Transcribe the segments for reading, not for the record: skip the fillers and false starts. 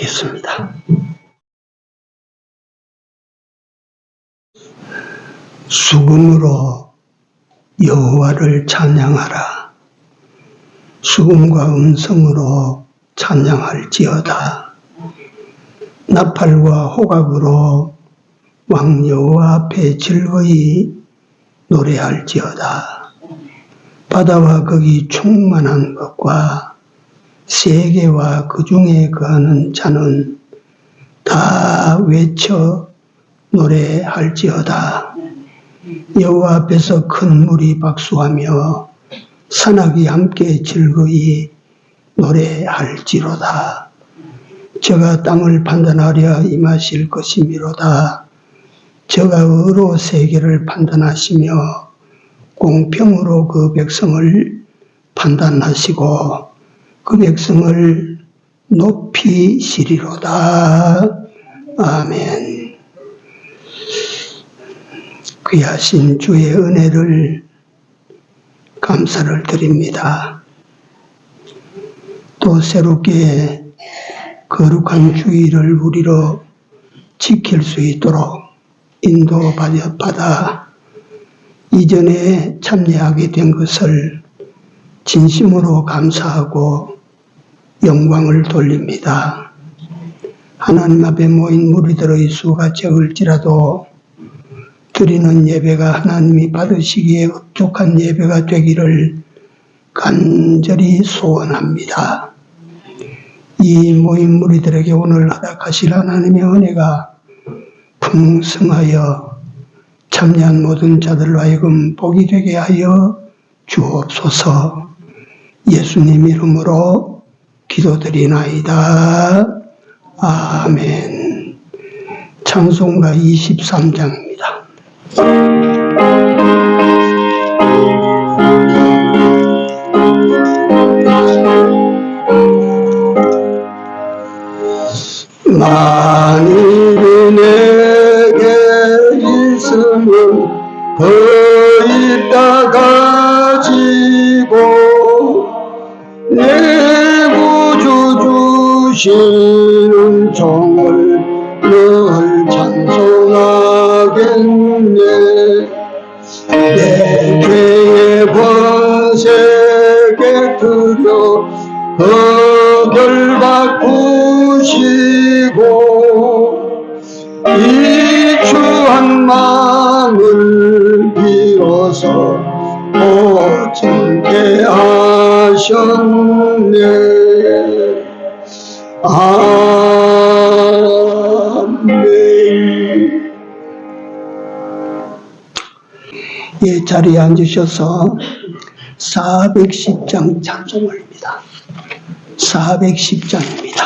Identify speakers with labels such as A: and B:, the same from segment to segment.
A: 기도하시겠습니다. 수금으로 여호와를 찬양하라. 수금과 음성으로 찬양할지어다. 나팔과 호각으로 왕 여호와 앞에 즐거이 노래할지어다. 바다와 거기 충만한 것과 세계와 그 중에 거하는 자는 다 외쳐 노래할지어다. 여호와 앞에서 큰 물이 박수하며 산악이 함께 즐거이 노래할지로다. 저가 땅을 판단하려 임하실 것이미로다. 저가 의로 세계를 판단하시며 공평으로 그 백성을 판단하시고 그 백성을 높이시리로다. 아멘. 귀하신 주의 은혜를 감사를 드립니다. 또 새롭게 거룩한 주일을 우리로 지킬 수 있도록 인도받아 이전에 참여하게 된 것을 진심으로 감사하고 영광을 돌립니다. 하나님 앞에 모인 무리들의 수가 적을지라도 드리는 예배가 하나님이 받으시기에 흡족한 예배가 되기를 간절히 소원합니다. 이 모인 무리들에게 오늘 허락하실 하나님의 은혜가 풍성하여 참여한 모든 자들로 하여금 복이 되게 하여 주옵소서. 예수님 이름으로 기도드리나이다. 아멘. 찬송가 23장입니다. 만일이 내게 있으면 거의 다 가지고 내 구주 주시는 종을 늘 찬송하겠네. 내 죄의 번세게 드려 그 결 바꾸시고 이추한 마음을 비워서 오청케 하셨네. 아멘. 예, 자리에 앉으셔서 410장 찬송입니다. 410장입니다.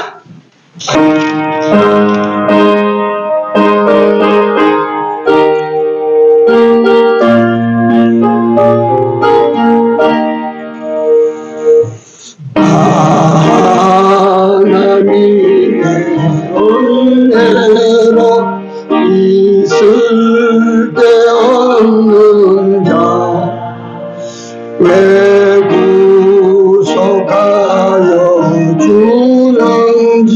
A: 하나님의 은혜로 있을 데 없는 자 왜 구속하여 주는지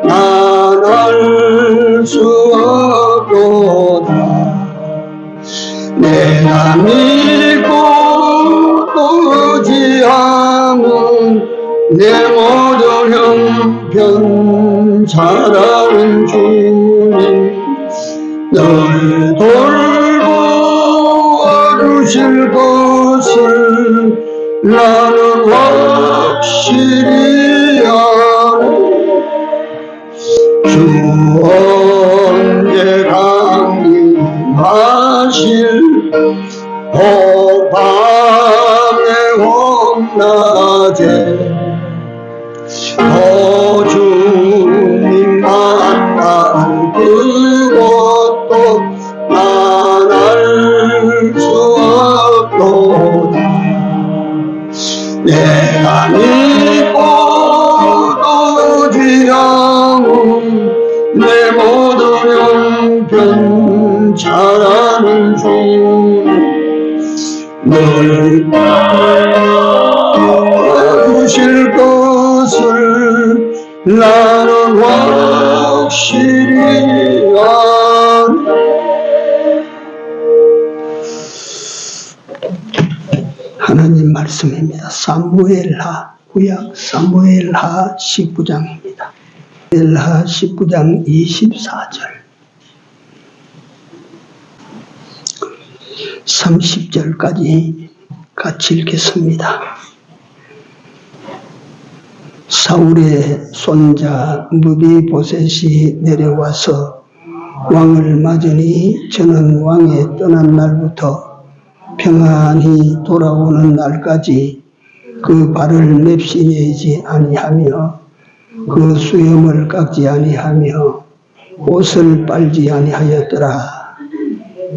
A: 난 알 수 없도다. 내가 믿고 또 의지하는 내 모든 형편 잘하는 주님 널 돌보아주실 것을 나는 확실히 아네. 주 언제 강림하실 밤에 밤낮에 주님 만날 그것도 난 알 수 없도다. 내가 믿고 또 의지하는 내 모든 형편 잘하는 주님 늘 도와주실 것을 나는 확실히 아네. 하나님 말씀입니다. 사무엘하, 구약 사무엘하 19장입니다. 사무엘하 19장 24절 30절까지 같이 읽겠습니다. 사울의 손자 무비보셋이 내려와서 왕을 맞으니 저는 왕이 떠난 날부터 평안히 돌아오는 날까지 그 발을 맵시 내지 아니하며 그 수염을 깎지 아니하며 옷을 빨지 아니하였더라.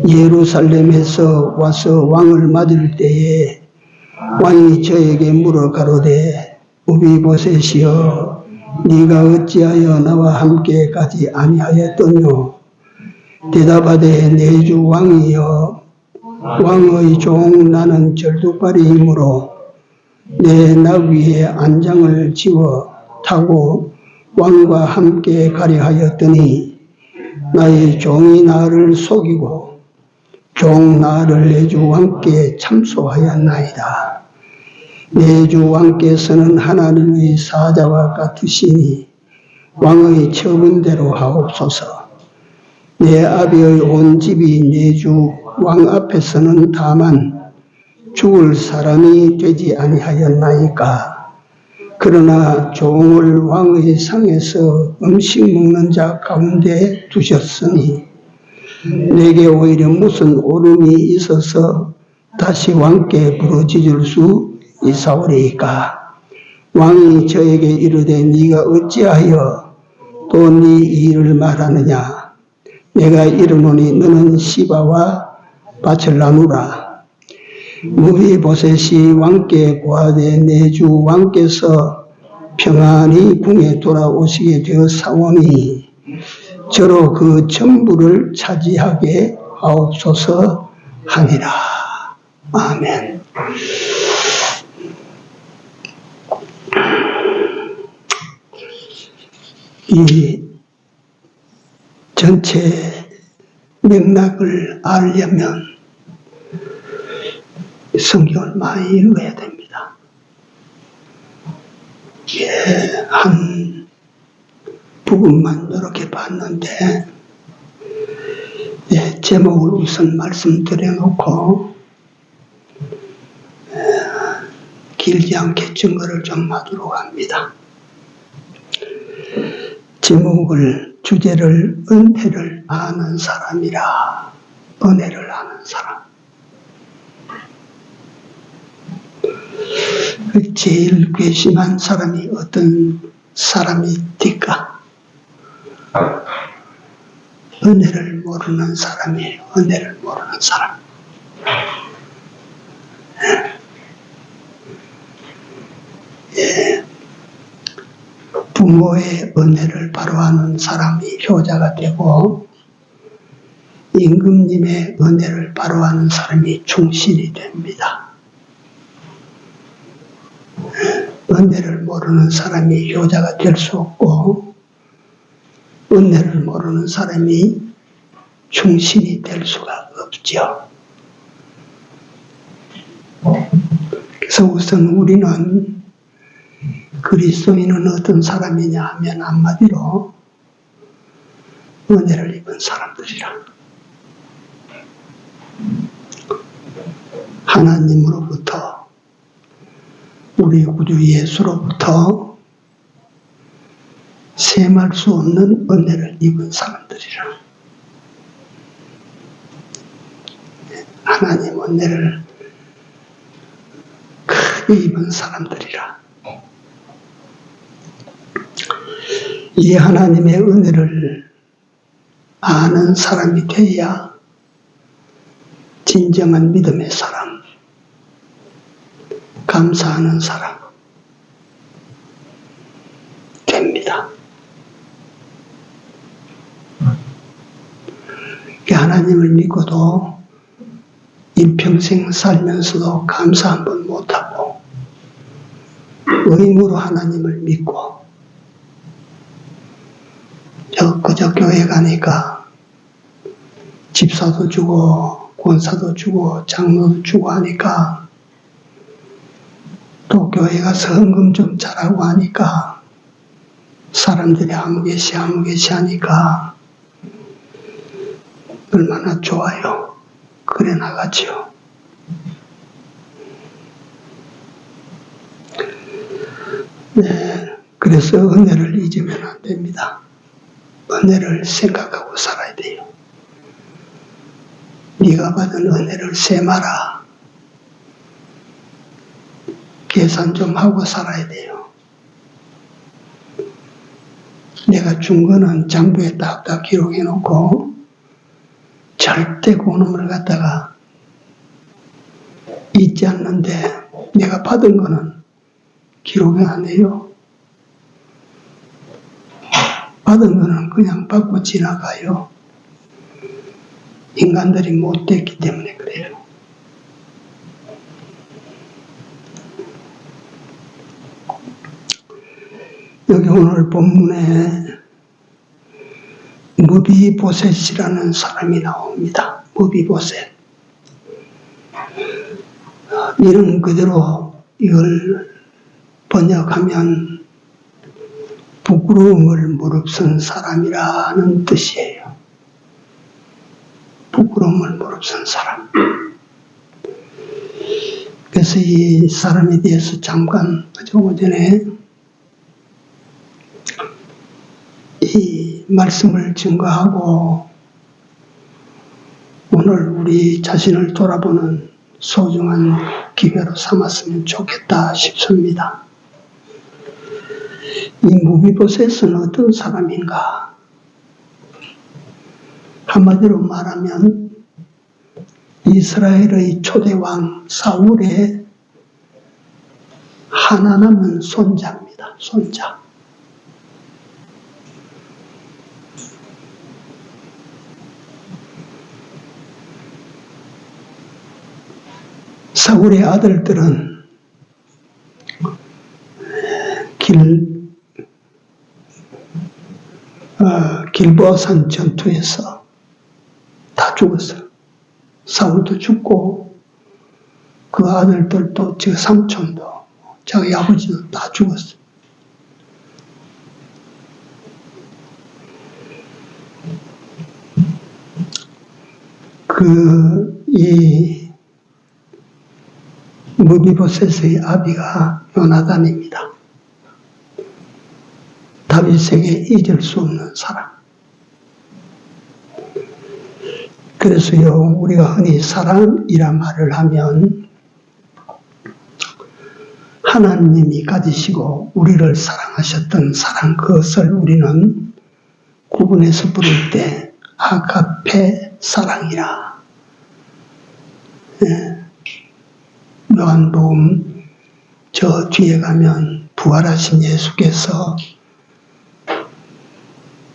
A: 예루살렘에서 와서 왕을 맞을 때에 왕이 저에게 물어 가로되 무비보셋이여 네가 어찌하여 나와 함께 가지 아니하였더뇨. 대답하되 내 주 왕이여 왕의 종 나는 절뚝발이이므로 내 나귀의 안장을 지워 타고 왕과 함께 가려 하였더니 나의 종이 나를 속이고 종 나를 내 주 왕께 참소하였나이다. 내 주 왕께서는 하나님의 사자와 같으시니 왕의 처분대로 하옵소서. 내 아비의 온 집이 내 주 왕 앞에서는 다만 죽을 사람이 되지 아니하였나이까. 그러나 종을 왕의 상에서 음식 먹는 자 가운데 두셨으니 내게 오히려 무슨 오름이 있어서 다시 왕께 부르짖을 수 있사오리이까. 왕이 저에게 이르되 네가 어찌하여 또 네 일을 말하느냐. 내가 이르노니 너는 시바와 밭을 나누라. 무비보셋이 왕께 고하되 내 주 왕께서 평안히 궁에 돌아오시게 되었사오니 저로 그 전부를 차지하게 하옵소서 하니라. 아멘. 이 전체 맥락을 알려면 성경을 많이 읽어야 됩니다. 한 부분만 이렇게 봤는데 제목을 우선 말씀드려놓고 길지 않게 증거를 좀 하도록 합니다. 주제를 은혜를 아는 사람이라. 은혜를 아는 사람. 제일 괘씸한 사람이 어떤 사람이 될까? 은혜를 모르는 사람이에요. 은혜를 모르는 사람. 부모의 은혜를 바로하는 사람이 효자가 되고 임금님의 은혜를 바로하는 사람이 충신이 됩니다. 은혜를 모르는 사람이 효자가 될 수 없고 은혜를 모르는 사람이 충신이 될 수가 없죠. 그래서 우선 우리는 그리스도인은 어떤 사람이냐 하면 한마디로 은혜를 입은 사람들이라. 하나님으로부터 우리 구주 예수로부터 셈할 수 없는 은혜를 입은 사람들이라. 하나님 은혜를 크게 입은 사람들이라. 이 하나님의 은혜를 아는 사람이 되어야 진정한 믿음의 사람, 감사하는 사람 됩니다. 하나님을 믿고도 일평생 살면서도 감사 한번 못하고 의무로 하나님을 믿고 그저 교회 가니까 집사도 주고 권사도 주고 장로도 주고 하니까 또 교회 가서 헌금 좀 잘하고 하니까 사람들이 아무개시 하니까 얼마나 좋아요. 그래 나가지요. 네, 그래서 은혜를 잊으면 안 됩니다. 은혜를 생각하고 살아야 돼요. 네가 받은 은혜를 세마라. 계산 좀 하고 살아야 돼요. 내가 준 거는 장부에 딱딱 기록해 놓고 절대 그놈을 갖다가 잊지 않는데 내가 받은 거는 기록이 안 해요. 받은 거는 그냥 받고 지나가요. 인간들이 못됐기 때문에 그래요. 여기 오늘 본문에 무비보셋이라는 사람이 나옵니다. 무비보셋. 이름 그대로 이걸 번역하면 부끄러움을 무릅쓴 사람이라는 뜻이에요. 부끄러움을 무릅쓴 사람. 그래서 이 사람에 대해서 잠깐 조금 전에 이 말씀을 증거하고 오늘 우리 자신을 돌아보는 소중한 기회로 삼았으면 좋겠다 싶습니다. 이 무비보셋은 어떤 사람인가? 한마디로 말하면 이스라엘의 초대왕 사울의 하나 남은 손자입니다. 손자. 사울의 아들들은 길보아산 전투에서 다 죽었어요. 사울도 죽고 그 아들들도 제 삼촌도 자기 아버지도 다 죽었어요. 이 무비보셋의 아비가 요나단입니다. 다윗에게 잊을 수 없는 사람. 그래서요, 우리가 흔히 사랑이란 말을 하면 하나님이 가지시고 우리를 사랑하셨던 사랑, 그것을 우리는 구분해서 부를 때 아가페 사랑이라. 네. 요한복음 저 뒤에 가면 부활하신 예수께서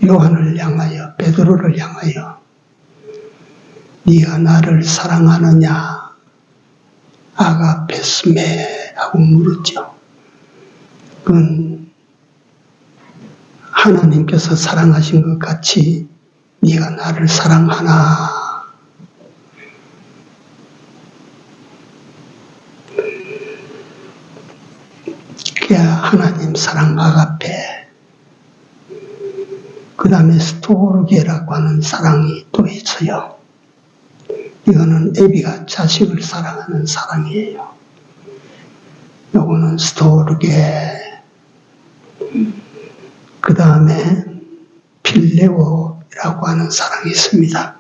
A: 요한을 향하여, 베드로를 향하여 네가 나를 사랑하느냐 아가페스메 하고 물었죠. 그건 하나님께서 사랑하신 것 같이 네가 나를 사랑하나. 그게 하나님 사랑 아가페. 그 다음에 스토르게라고 하는 사랑이 또 있어요. 이거는 애비가 자식을 사랑하는 사랑이에요. 요거는 스토르게. 그 다음에 필레오라고 하는 사랑이 있습니다.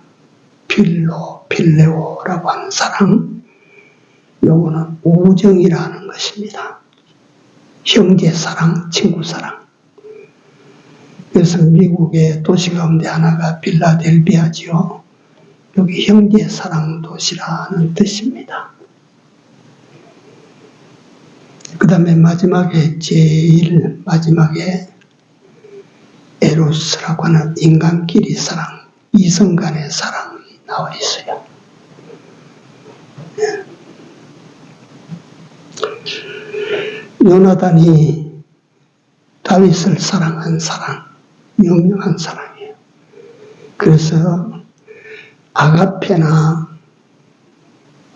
A: 필레오라고 하는 사랑. 요거는 우정이라는 것입니다. 형제 사랑, 친구 사랑. 그래서 미국의 도시 가운데 하나가 필라델비아지요. 여기 형제 사랑 도시라는 뜻입니다. 그 다음에 마지막에 제일 마지막에 에로스라고 하는 인간끼리 사랑, 이성 간의 사랑이 나와 있어요. 네. 요나단이 다윗을 사랑한 사랑, 유명한 사랑이에요. 그래서 아가페나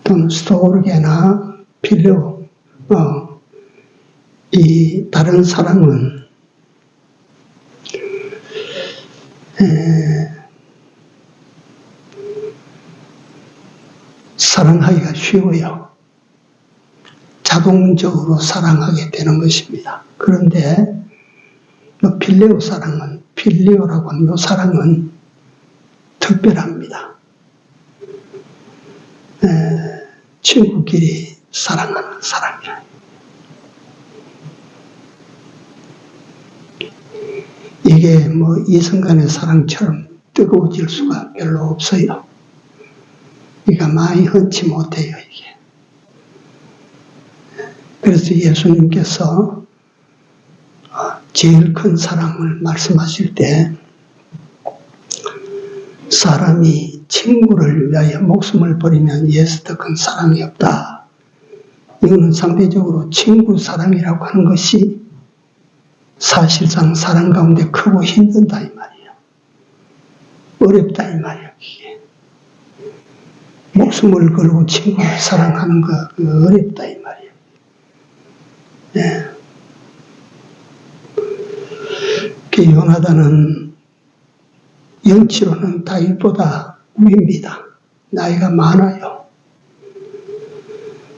A: 또는 스토르게나 필요, 이 다른 사랑은 사랑하기가 쉬워요. 자동적으로 사랑하게 되는 것입니다. 그런데 이 필레오 사랑은, 필리오라고 하는 이 사랑은 특별합니다. 친구끼리 사랑하는 사랑이라. 이게 뭐 이성 간의 사랑처럼 뜨거워질 수가 별로 없어요. 그러니까 많이 흔치 못해요, 이게. 그래서 예수님께서 제일 큰 사랑을 말씀하실 때 사람이 친구를 위하여 목숨을 버리면 이에서 더 큰 사랑이 없다. 이거는 상대적으로 친구 사랑이라고 하는 것이 사실상 사랑 가운데 크고 힘든다 이 말이에요. 어렵다 이 말이에요. 이게. 목숨을 걸고 친구를 사랑하는 거 어렵다 이 말이에요. 네. 그 요나단은 영치로는 다윗보다 위입니다. 나이가 많아요.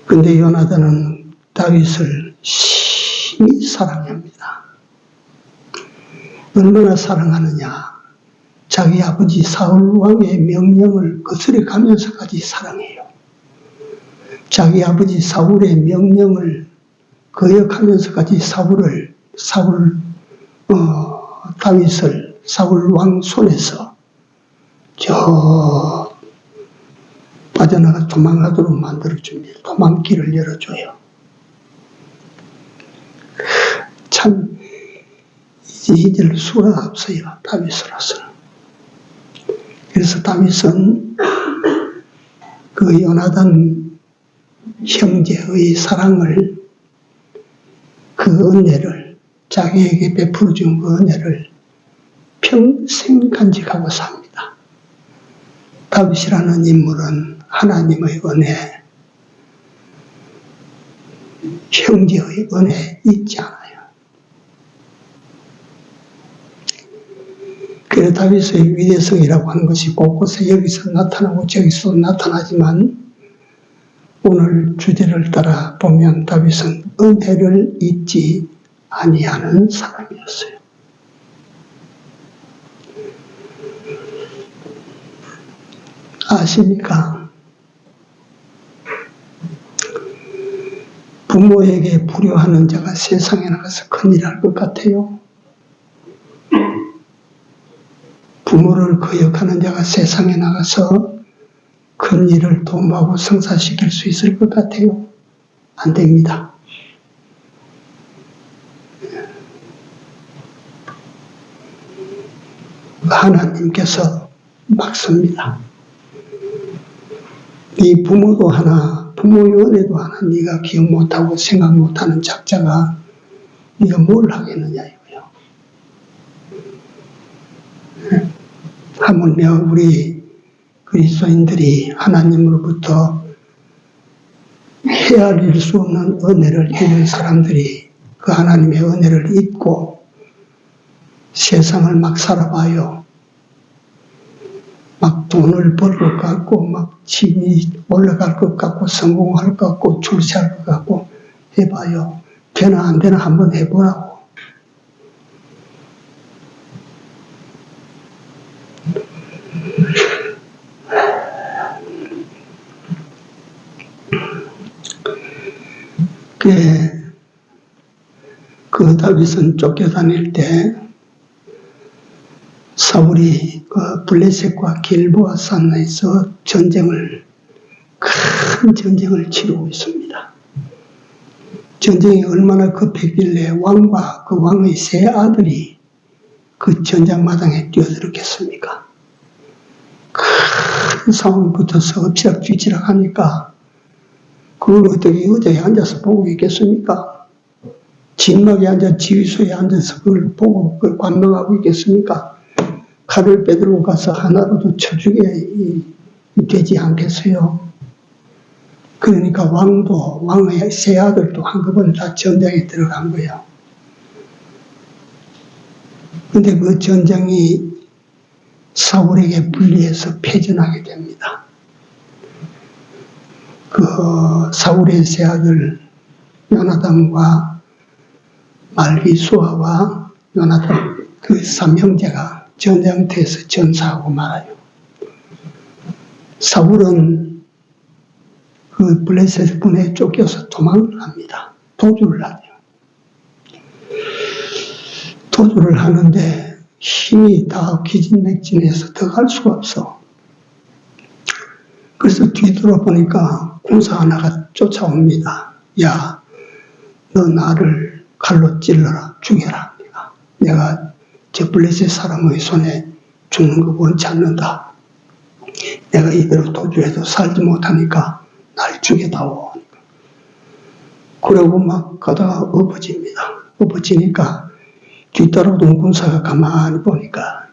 A: 근데 요나단은 다윗을 심히 사랑합니다. 얼마나 사랑하느냐. 자기 아버지 사울 왕의 명령을 거스려 가면서까지 사랑해요. 자기 아버지 사울의 명령을 거역하면서까지 다윗을 사울 왕 손에서 저 빠져나가 도망가도록 만들어줍니다. 도망길을 열어줘요. 참 잊을 수가 없어요. 다윗으로서는. 그래서 다윗은 그 요나단 형제의 사랑을, 그 은혜를, 자기에게 베풀어 준 그 은혜를 평생 간직하고 삽니다. 다윗이라는 인물은 하나님의 은혜, 형제의 은혜 잊지 않아요. 그래서 다윗의 위대성이라고 하는 것이 곳곳에 여기서 나타나고 저기서 나타나지만 오늘 주제를 따라 보면 다윗은 은혜를 잊지 아니하는 사람이었어요. 아십니까? 부모에게 불효하는 자가 세상에 나가서 큰일 할 것 같아요. 부모를 거역하는 자가 세상에 나가서 큰 일을 도모하고 성사시킬 수 있을 것 같아요. 안 됩니다. 하나님께서 막습니다. 네 부모도 하나, 부모의 은혜도 하나 네가 기억 못하고 생각 못하는 작자가 네가 뭘 하겠느냐 이거요. 하물며 우리 그리스도인들이 하나님으로부터 헤아릴 수 없는 은혜를 입은 사람들이 그 하나님의 은혜를 잊고 세상을 막 살아봐요. 막 돈을 벌 것 같고, 막 집이 올라갈 것 같고, 성공할 것 같고, 출세할 것 같고 해봐요. 되나 안 되나 한번 해보라고. 그 다윗은 쫓겨다닐 때 사울이 그 블레셋과 길보아 산에서 큰 전쟁을 치르고 있습니다. 전쟁이 얼마나 급했길래 왕과 그 왕의 세 아들이 그 전장마당에 뛰어들었겠습니까? 큰 싸움이 붙어서 엎치락뒤치락 하니까 그걸 어떻게 의자에 앉아서 보고 있겠습니까? 진막에 앉아 지휘소에 앉아서 그걸 보고 그걸 관망하고 있겠습니까? 칼을 빼들고 가서 하나라도 쳐주게 되지 않겠어요? 그러니까 왕의 세 아들도 한꺼번에 다 전쟁에 들어간 거예요. 근데 그 전쟁이 사울에게 불리해서 패전하게 됩니다. 그 사울의 세 아들 요나단과 말기수아와 요나단 그 삼형제가 전쟁터에서 전사하고 말아요. 사울은 그 블레셋 군에 쫓겨서 도망을 합니다. 도주를 하죠. 도주를 하는데 힘이 다 기진맥진해서 더 갈 수가 없어. 그래서 뒤돌아보니까 군사 하나가 쫓아옵니다. 야, 너 나를 칼로 찔러라, 죽여라. 내가 저 블레셋 사람의 손에 죽는 거 원치 않는다. 내가 이대로 도주해도 살지 못하니까 날 죽여다오. 그러고 막 가다가 엎어집니다. 엎어지니까 뒤따라오던 군사가 가만히 보니까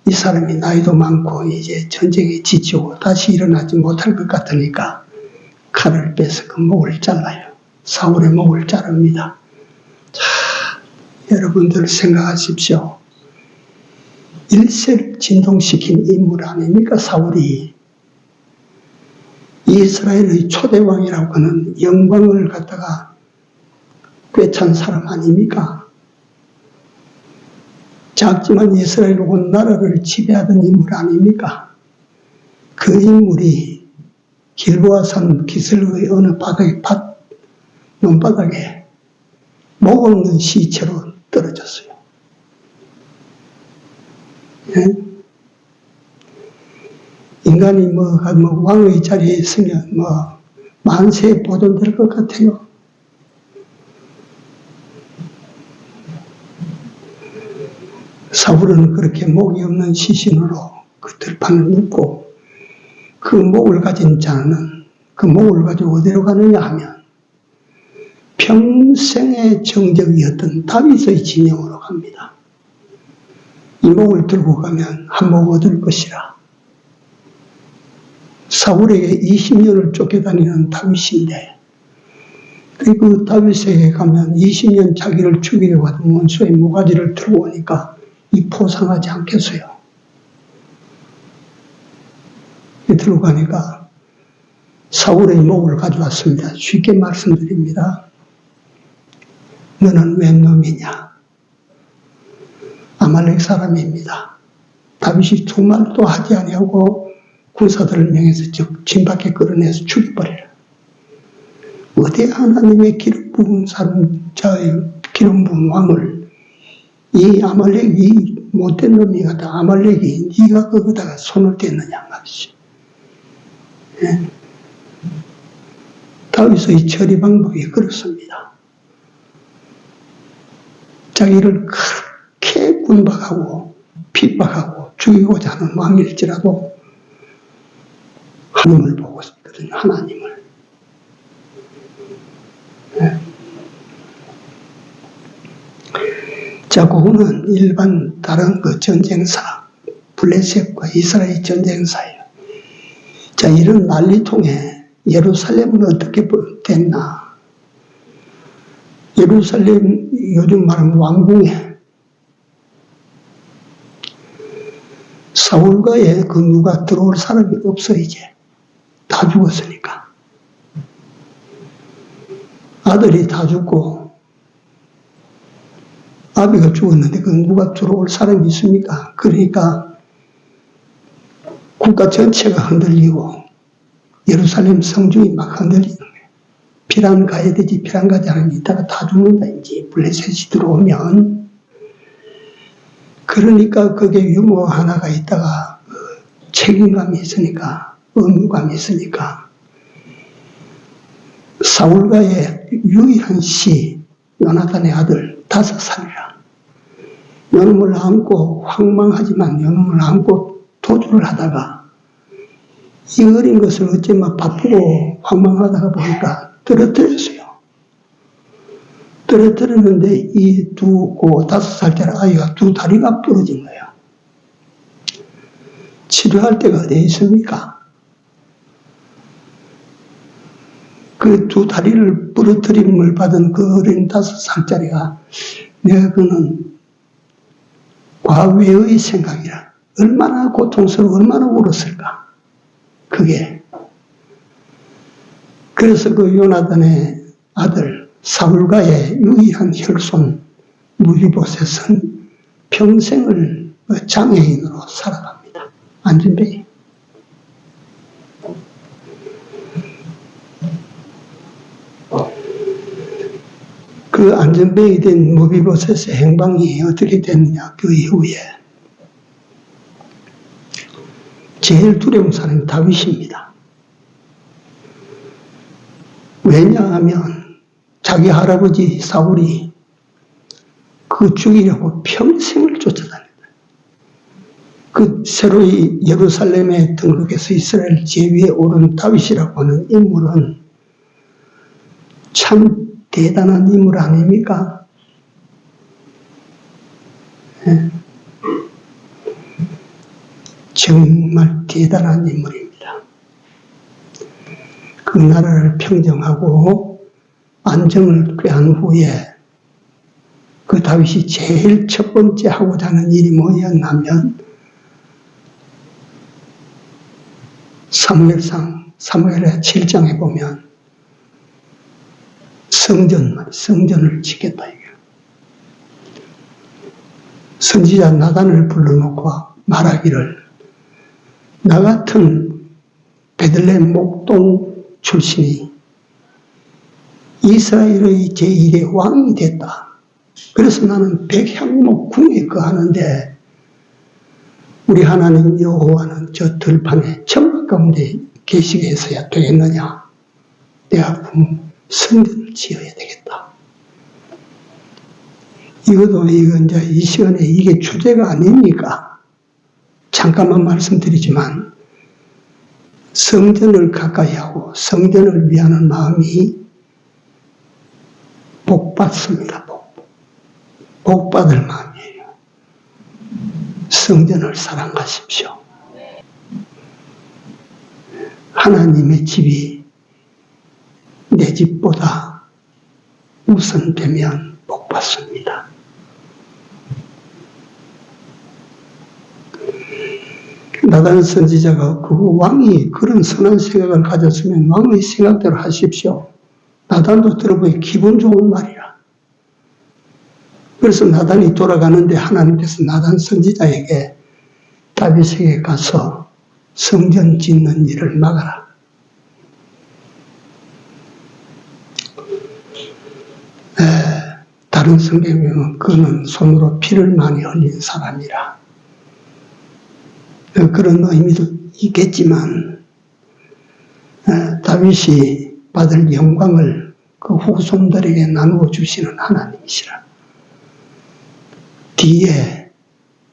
A: 이 사람이 나이도 많고 이제 전쟁에 지치고 다시 일어나지 못할 것 같으니까 칼을 빼서 그 목을 잘라요. 사울의 목을 자릅니다. 자, 여러분들 생각하십시오. 일세를 진동시킨 인물 아닙니까? 사울이. 이스라엘의 초대왕이라고 하는 영광을 갖다가 꿰찬 사람 아닙니까? 작지만 이스라엘 온 나라를 지배하던 인물 아닙니까? 그 인물이 길보아산 기슭의 어느 바닥에 논바닥에 목 없는 시체로 떨어졌어요. 네? 인간이 왕의 자리에 있으면 만세에 보존될 것 같아요. 사울은 그렇게 목이 없는 시신으로 그 들판을 눕고 그 목을 가진 자는 그 목을 가지고 어디로 가느냐 하면 평생의 정적이었던 다윗의 진영으로 갑니다. 이 목을 들고 가면 한 목 얻을 것이라. 사울에게 20년을 쫓겨다니는 다윗인데 그 다윗에게 가면 20년 자기를 죽이려고 하던 원수의 모가지를 들고 오니까 이 포상하지 않겠어요? 들고 가니까 사울의 목을 가져왔습니다. 쉽게 말씀드립니다. 너는 웬 놈이냐? 아말렉 사람입니다. 다윗이 두 말도 하지 아니하고 군사들을 명해서 진 밖에 끌어내서 죽여버리라. 어디 하나님의 기름 부은 사람자의 기름 부은 왕을 이 아말렉이 못된 놈이 같다. 아말렉이 네가 거기다가 손을 댔느냐 말이지. 네. 다윗의 처리 방법이 그렇습니다. 자기를 그렇게 군박하고 핍박하고 죽이고자 하는 왕일지라도 하나님을 보고 있거든요. 하나님을. 네. 자, 그거는 일반 다른 그 전쟁사, 블레셋과 이스라엘 전쟁사예요. 자, 이런 난리통에 예루살렘은 어떻게 됐나? 예루살렘, 요즘 말하면 왕궁에 사울과의 그 누가 들어올 사람이 없어, 이제. 다 죽었으니까. 아들이 다 죽고, 아비가 죽었는데 그 누가 들어올 사람이 있습니까? 그러니까 국가 전체가 흔들리고 예루살렘 성중이 막 흔들리는 거예요. 피란 가야 되지, 피란 가지 않으면 이따가 다 죽는다, 이제 블레셋이 들어오면. 그러니까 그게 유머 하나가 있다가 책임감이 있으니까, 의무감이 있으니까 사울과의 유일한 시, 요나단의 아들 5살이라. 요놈을 안고 황망하지만 요놈을 안고 도주를 하다가 이 어린 것을 어쩌면 바쁘고 황망하다가 보니까 떨어뜨렸어요. 떨어뜨렸는데 이 5살짜리 아이가 두 다리가 부러진 거예요. 치료할 데가 어디 있습니까? 그 두 다리를 부러뜨림을 받은 그 어린 5살짜리가 내가 그는 과거의 생각이라 얼마나 고통스러워 얼마나 울었을까. 그게 그래서 그 요나단의 아들 사울과의 유일한 혈손 무비보셋은 평생을 장애인으로 살아갑니다. 안전뱅이. 그 안전뱅이 된 무비보셋의 행방이 어떻게 됐느냐. 그 이후에 제일 두려운 사람이 다윗입니다. 왜냐하면 자기 할아버지 사울이 그 죽이려고 평생을 쫓아다녔다. 그 새로이 예루살렘에 등극해서 이스라엘 제위에 오른 다윗이라고 하는 인물은 참 대단한 인물 아닙니까? 정말 대단한 인물입니다. 그 나라를 평정하고 안정을 꾀한 후에 그 다윗이 제일 첫 번째 하고자 하는 일이 뭐였냐면 사무엘의 7장에 보면 성전을 짓겠다. 선지자 나단을 불러놓고 말하기를 나 같은 베들레헴 목동 출신이 이스라엘의 제1의 왕이 됐다. 그래서 나는 백향목 궁에 거하는데 우리 하나님 여호와는 저 들판에 천막 가운데 계시게 해서야 되겠느냐. 내가 성전을 지어야 되겠다. 이것도 이제 이 시간에 이게 주제가 아닙니까? 잠깐만 말씀드리지만 성전을 가까이 하고 성전을 위하는 마음이 복받습니다. 복받을 마음이에요. 성전을 사랑하십시오. 하나님의 집이 내 집보다 우선되면 복받습니다. 나단 선지자가 그 왕이 그런 선한 생각을 가졌으면 왕의 생각대로 하십시오. 나단도 들어보니 기분 좋은 말이라. 그래서 나단이 돌아가는데 하나님께서 나단 선지자에게 다윗에게 가서 성전 짓는 일을 막아라. 다른 성경에 보면 그는 손으로 피를 많이 흘린 사람이라. 그런 의미도 있겠지만 다윗이 받을 영광을 그 후손들에게 나누어 주시는 하나님이시라. 뒤에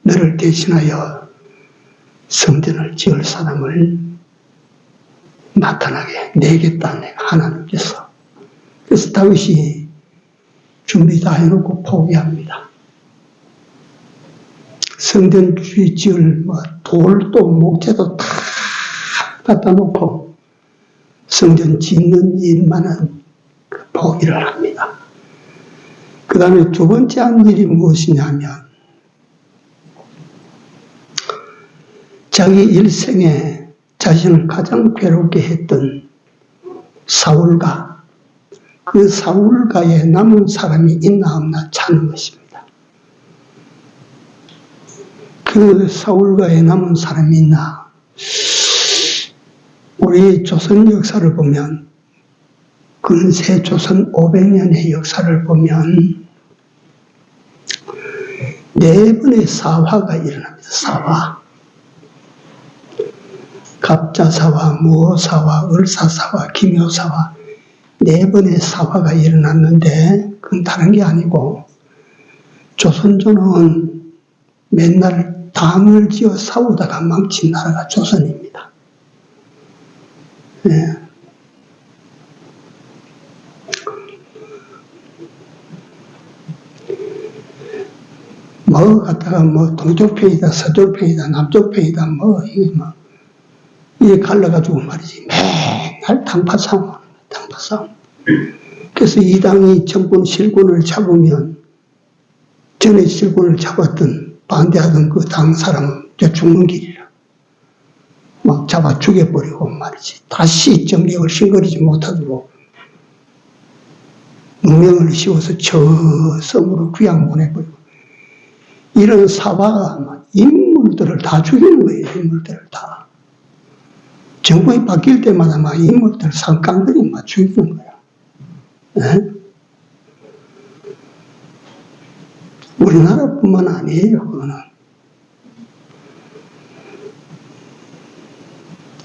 A: 너를 대신하여 성전을 지을 사람을 나타나게 내겠다 내가 하나님께서. 그래서 다윗이 준비 다 해놓고 포기합니다. 성전 지을 돌도 목재도 다 갖다 놓고 성전 짓는 일만은 포기를 합니다. 그 다음에 두 번째 한 일이 무엇이냐면 자기 일생에 자신을 가장 괴롭게 했던 사울과 그 사울과에 남은 사람이 있나 없나 찾는 것입니다. 그 사울과에 남은 사람이 있나? 우리 조선 역사를 보면 근세 조선 500년의 역사를 보면 4번의 사화가 일어납니다. 사화. 갑자사화, 무호사화, 을사사화, 기묘사화 4번의 사화가 일어났는데 그건 다른 게 아니고 조선조는 맨날 당을 지어 싸우다가 망친 나라가 조선입니다. 네. 뭐 갖다가 뭐 동쪽 편이다, 서쪽 편이다, 남쪽 편이다, 뭐 이게 뭐 이게 갈라가지고 말이지 맨날 당파 싸움, 당파 싸움. 그래서 이 당이 정권 실권을 잡으면 전에 실권을 잡았던 반대하던 그 당 사람은 죽는 길이라. 막 잡아 죽여버리고 말이지. 다시 정력을 싱거리지 못하도록 무명을 씌워서 저 섬으로 귀양 보내버리고. 이런 사화가 인물들을 다 죽이는 거예요. 인물들을 다. 정권이 바뀔 때마다 막 인물들 깡들이 막 죽이는 거야. 네? 우리나라뿐만 아니에요. 그거는.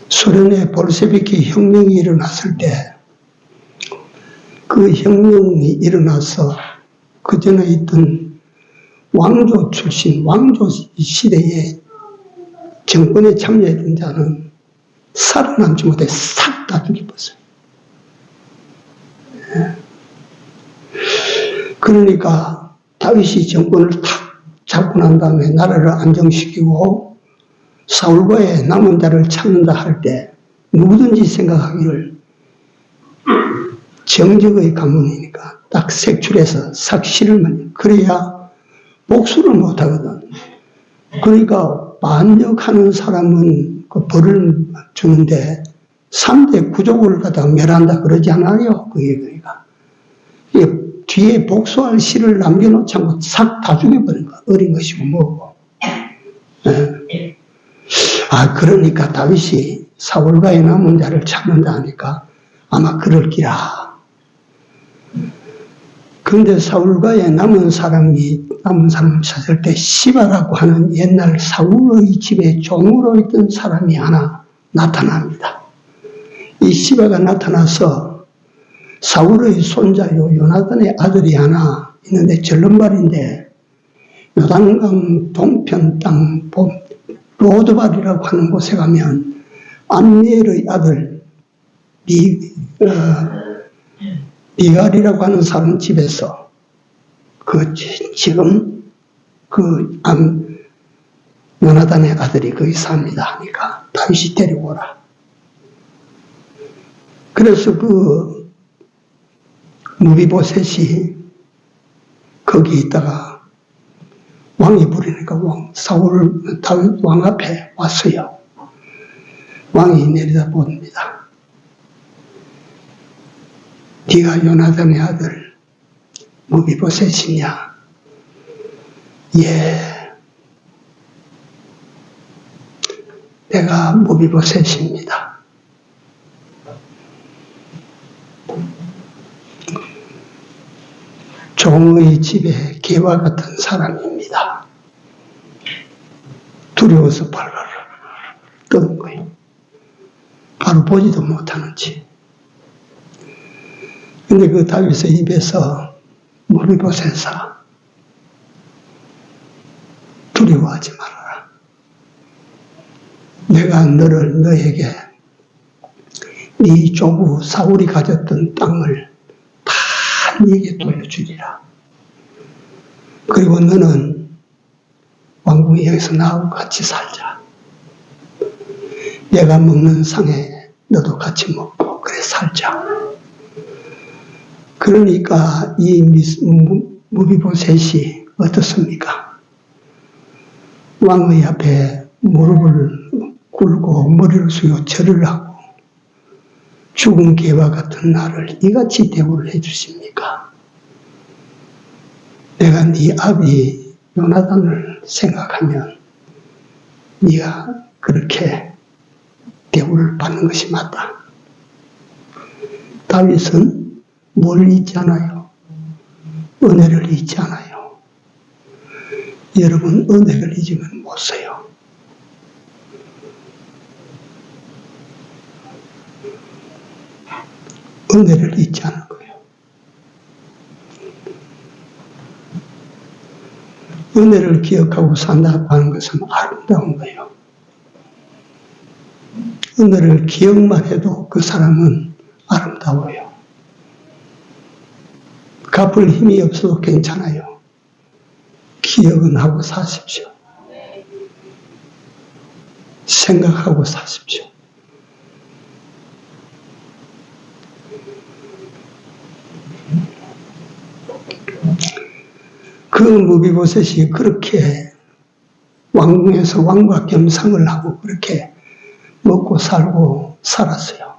A: 소련의 볼셰비키 혁명이 일어났을 때 그 혁명이 일어나서 그 전에 있던 왕조 출신, 왕조 시대의 정권에 참여했던 자는 살아남지 못해 싹 다 죽여버렸어요. 그러니까 다윗이 정권을 탁 잡고 난 다음에 나라를 안정시키고 사울과의 남은 자를 찾는다 할 때 누구든지 생각하기를 정적의 가문이니까 딱 색출해서 삭시를 만들, 그래야 복수를 못하거든. 그러니까 반역하는 사람은 그 벌을 주는데 3대 구족을 갖다가 멸한다 그러지 않아요. 그게 그러니까. 이게 뒤에 복수할 씨를 남겨놓지 않고 싹 다 죽여버린 거야. 어린 것이고 뭐고. 네. 그러니까 다윗이 사울과의 남은 자를 찾는다 하니까 아마 그럴 기라. 그런데 사울과의 남은 사람을 찾을 때 시바라고 하는 옛날 사울의 집에 종으로 있던 사람이 하나 나타납니다. 이 시바가 나타나서 사울의 손자요 요나단의 아들이 하나 있는데 절름발인데 요단강 동편 땅 로드발이라고 하는 곳에 가면 안미엘의 아들 미갈이라고 하는 사람 집에서 지금 요나단의 아들이 거기 삽니다 하니까 다윗이 데리고라. 그래서 그 무비보셋이 거기 있다가 왕이 부르니까 다윗 왕 앞에 왔어요. 왕이 내려다 봅니다. 네가 요나단의 아들 무비보셋이냐? 예, 내가 무비보셋입니다. 종의 집에 개와 같은 사람입니다. 두려워서 발을 떠는 거예요. 바로 보지도 못하는 지. 근데 그 다윗의 입에서 무비보셋아, 두려워하지 말아라. 내가 너에게 네 조부 사울이 가졌던 땅을 다 네게 돌려주리라. 그리고 너는 왕궁에 여기서 나하고 같이 살자. 내가 먹는 상에 너도 같이 먹고 그래 살자. 그러니까 이 무비보셋이 어떻습니까? 왕의 앞에 무릎을 꿇고 머리를 숙여 절을 하고 죽은 개와 같은 나를 이같이 대우를 해주십니까? 내가 네 아비 요나단을 생각하면 네가 그렇게 대우를 받는 것이 맞다. 다윗은 뭘 잊지 않아요? 은혜를 잊지 않아요. 여러분, 은혜를 잊으면 못 써요. 은혜를 잊지 않은 거예요. 은혜를 기억하고 산다고 하는 것은 아름다운 거예요. 은혜를 기억만 해도 그 사람은 아름다워요. 갚을 힘이 없어도 괜찮아요. 기억은 하고 사십시오. 생각하고 사십시오. 그 무비보셋이 그렇게 왕궁에서 왕과 겸상을 하고 그렇게 먹고 살고 살았어요.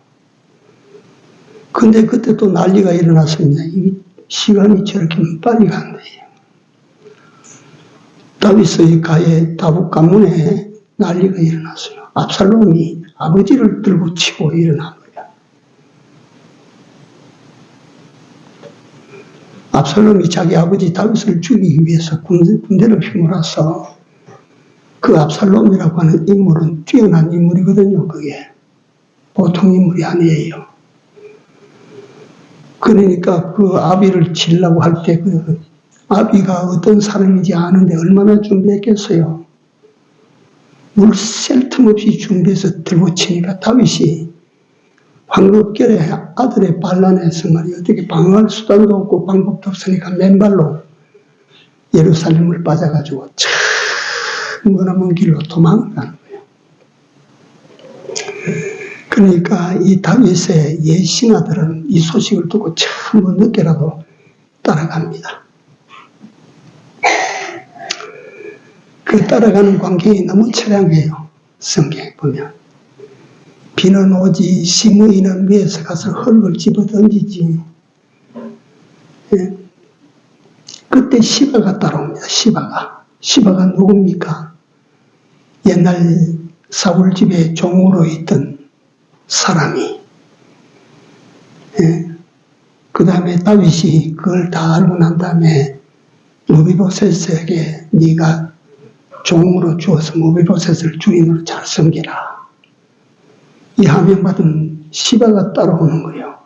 A: 근데 그때 또 난리가 일어났습니다. 이 시간이 저렇게 빨리 간대요. 다윗의 가에 다봇 가문에 난리가 일어났어요. 압살롬이 아버지를 들고 치고 일어난 거야. 압살롬이 자기 아버지 다윗을 죽이기 위해서 군대를 휘몰아서 그 압살롬이라고 하는 인물은 뛰어난 인물이거든요. 그게 보통 인물이 아니에요. 그러니까 그 아비를 치려고 할 때 그 아비가 어떤 사람인지 아는데 얼마나 준비했겠어요. 물 셀 틈 없이 준비해서 들고 치니까 다윗이 황급결에 아들의 반란에서 말이야 어떻게 방어할 수단도 없고 방법도 없으니까 맨발로 예루살렘을 빠져가지고 머나먼 길로 도망가는 거예요. 그러니까 이 다윗의 옛 신하들은 이 소식을 듣고 처음 늦게라도 따라갑니다. 그 따라가는 광경이 너무 처량해요. 성경에 보면 비는 오지 시므이는 위에서 가서 흙을 집어 던지지. 예. 그때 시바가 따라옵니다. 시바가 누굽니까? 옛날 사울 집에 종으로 있던 사람이. 예. 그 다음에 다윗이 그걸 다 알고 난 다음에 무비보셋에게 네가 종으로 주어서 무비보셋을 주인으로 잘 섬기라. 이 하명받은 시바가 따라오는 거예요.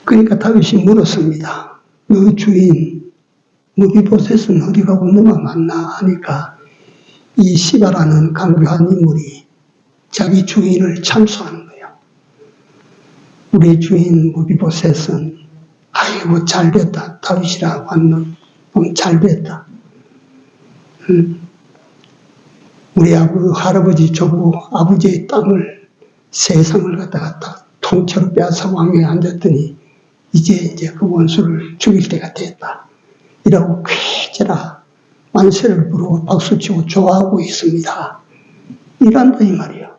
A: 그러니까 다윗이 물었습니다. 너 주인 무비보셋은 어디 가고 너만 만나 하니까 이 시바라는 강교한 인물이 자기 주인을 참소하는 거예요. 우리 주인 무비보셋은 아이고 잘됐다. 다윗이라고 하는 놈 잘됐다. 우리 할아버지 조부 아버지의 땅을 세상을 갖다가 통째로 빼앗아 왕위에 앉았더니 이제 그 원수를 죽일 때가 됐다. 이라고 쾌재라 만세를 부르고 박수치고 좋아하고 있습니다. 이란다 이 말이야.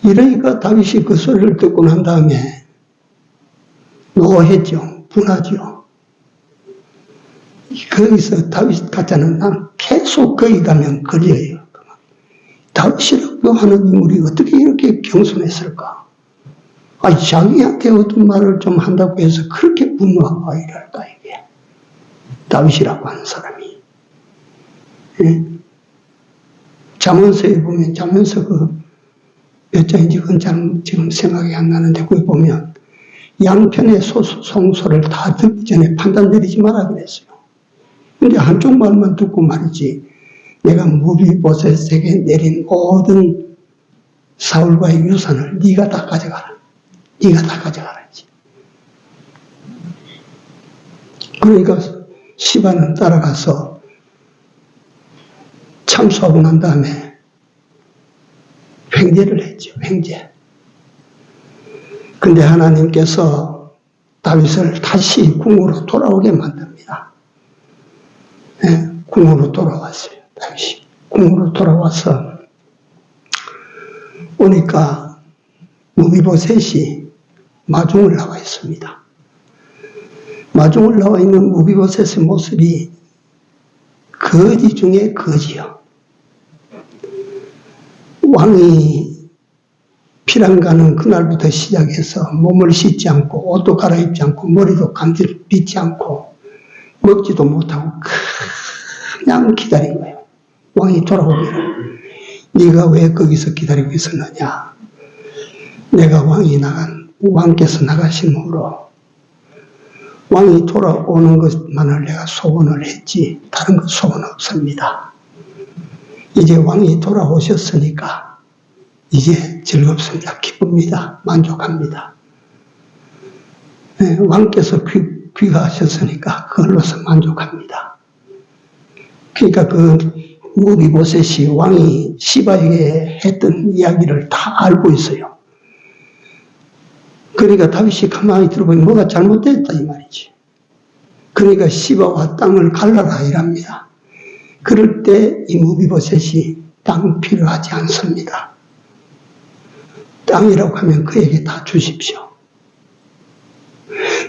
A: 이러니까 다윗이 그 소리를 듣고 난 다음에 노했죠. 분하죠. 거기서 다윗 같자는 난 계속 거기 가면 걸려요. 다윗이라고 하는 인물이 어떻게 이렇게 겸손했을까? 아니, 자기한테 어떤 말을 좀 한다고 해서 그렇게 분노하고 이럴까, 이게. 다윗이라고 하는 사람이. 예? 잠언서에 보면, 잠언서 몇 장인지 그건 지금 생각이 안 나는데, 거기 보면, 양편의 송소를 다 듣기 전에 판단 내리지 마라 그랬어요. 근데 한쪽 말만 듣고 말이지, 내가 무비보셋에게 내린 모든 사울과의 유산을 네가 다 가져가라. 네가 다 가져가라지. 그러니까 시바는 따라가서 참수하고 난 다음에 횡재를 했죠. 횡재. 근데 하나님께서 다윗을 다시 궁으로 돌아오게 만듭니다. 네, 궁으로 돌아왔어요. 다윗이 궁으로 돌아와서 오니까 무비보셋이 마중을 나와 있습니다. 마중을 나와 있는 무비보셋의 모습이 거지 중에 거지요. 왕이 피랑 가는 그날부터 시작해서 몸을 씻지 않고 옷도 갈아입지 않고 머리도 감지를 빗지 않고 먹지도 못하고 그냥 기다린 거예요. 왕이 돌아오기를. 네가 왜 거기서 기다리고 있었느냐. 내가 왕께서 나가신 후로 왕이 돌아오는 것만을 내가 소원을 했지 다른 것 소원 없습니다. 이제 왕이 돌아오셨으니까 이제 즐겁습니다. 기쁩니다. 만족합니다. 네, 왕께서 귀가하셨으니까 그걸로서 만족합니다. 그러니까 그 무비보셋이 왕이 시바에게 했던 이야기를 다 알고 있어요. 그러니까 다윗이 가만히 들어보니 뭐가 잘못됐다 이 말이지. 그러니까 시바와 땅을 갈라라 이랍니다. 그럴 때 이 무비보셋이 땅 필요하지 않습니다. 땅이라고 하면 그에게 다 주십시오.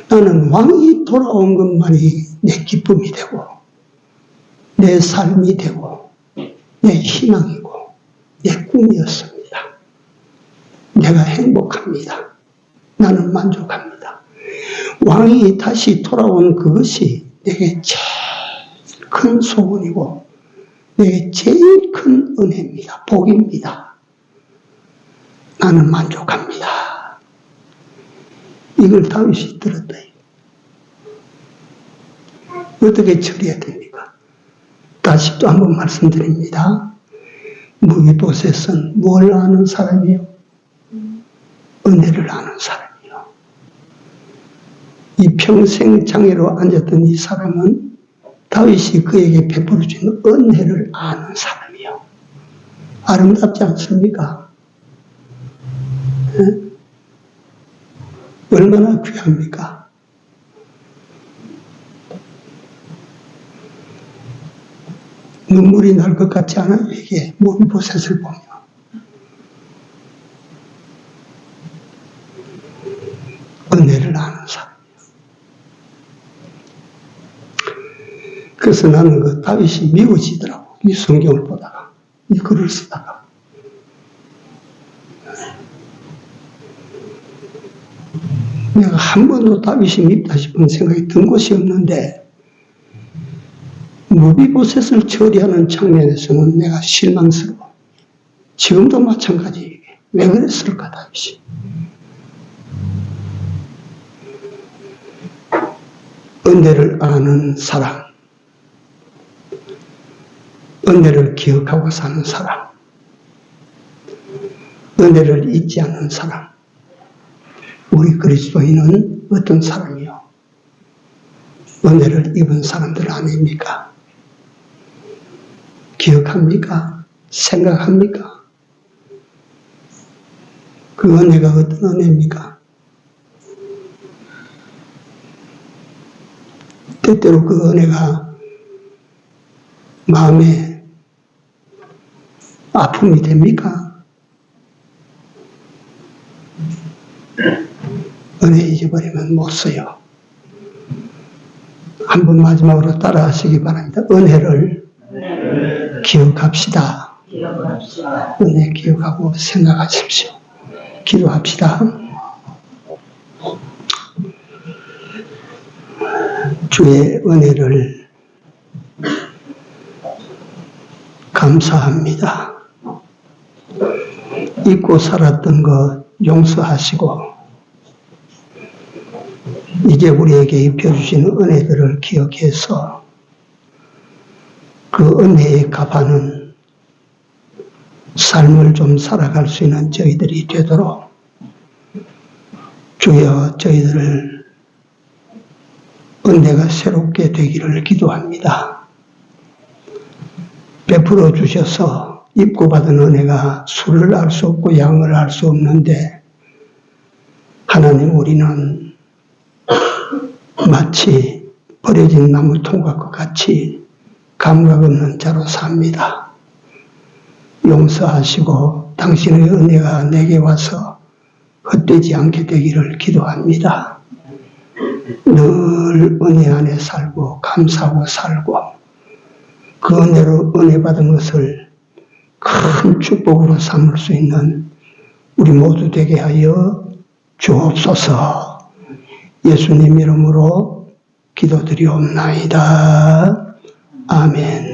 A: 나는 왕이 돌아온 것만이 내 기쁨이 되고 내 삶이 되고 내 희망이고 내 꿈이었습니다. 내가 행복합니다. 나는 만족합니다. 왕이 다시 돌아온 그것이 내게 제일 큰 소원이고 내게 제일 큰 은혜입니다. 복입니다. 나는 만족합니다. 이걸 다윗이 들었다. 어떻게 처리해야 됩니까? 다시 또 한번 말씀드립니다. 무비보셋은 뭘 아는 사람이요? 은혜를 아는 사람이요. 이 평생 장애로 앉았던 이 사람은 다윗이 그에게 베풀어 준 은혜를 아는 사람이요. 아름답지 않습니까? 네? 얼마나 귀합니까? 눈물이 날 것 같지 않아요? 이게 무비보셋을 보면. 은혜를 아는 사람이에요. 그래서 나는 그 다윗이 미워지더라고. 이 성경을 보다가, 이 글을 쓰다가. 내가 한 번도 다윗이 밉다 싶은 생각이 든 곳이 없는데 무비보셋을 처리하는 장면에서는 내가 실망스러워. 지금도 마찬가지. 왜 그랬을까 다윗이. 은혜를 아는 사람, 은혜를 기억하고 사는 사람, 은혜를 잊지 않는 사람. 우리 그리스도인은 어떤 사람이요? 은혜를 입은 사람들 아닙니까? 기억합니까? 생각합니까? 그 은혜가 어떤 은혜입니까? 때때로 그 은혜가 마음에 아픔이 됩니까? 은혜 잊어버리면 못 써요. 한번 마지막으로 따라 하시기 바랍니다. 은혜를 기억합시다. 은혜 기억하고 생각하십시오. 기도합시다. 주의 은혜를 감사합니다. 잊고 살았던 것 용서하시고 이제 우리에게 입혀주시는 은혜들을 기억해서 그 은혜에 값하는 삶을 좀 살아갈 수 있는 저희들이 되도록 주여 저희들을 은혜가 새롭게 되기를 기도합니다. 베풀어 주셔서 입고 받은 은혜가 수를 알 수 없고 양을 알 수 없는데 하나님 우리는 마치 버려진 나무 통각과 같이 감각 없는 자로 삽니다. 용서하시고 당신의 은혜가 내게 와서 헛되지 않게 되기를 기도합니다. 늘 은혜 안에 살고 감사하고 살고 그 은혜로 은혜 받은 것을 큰 축복으로 삼을 수 있는 우리 모두 되게 하여 주옵소서. 예수님 이름으로 기도드리옵나이다. 아멘.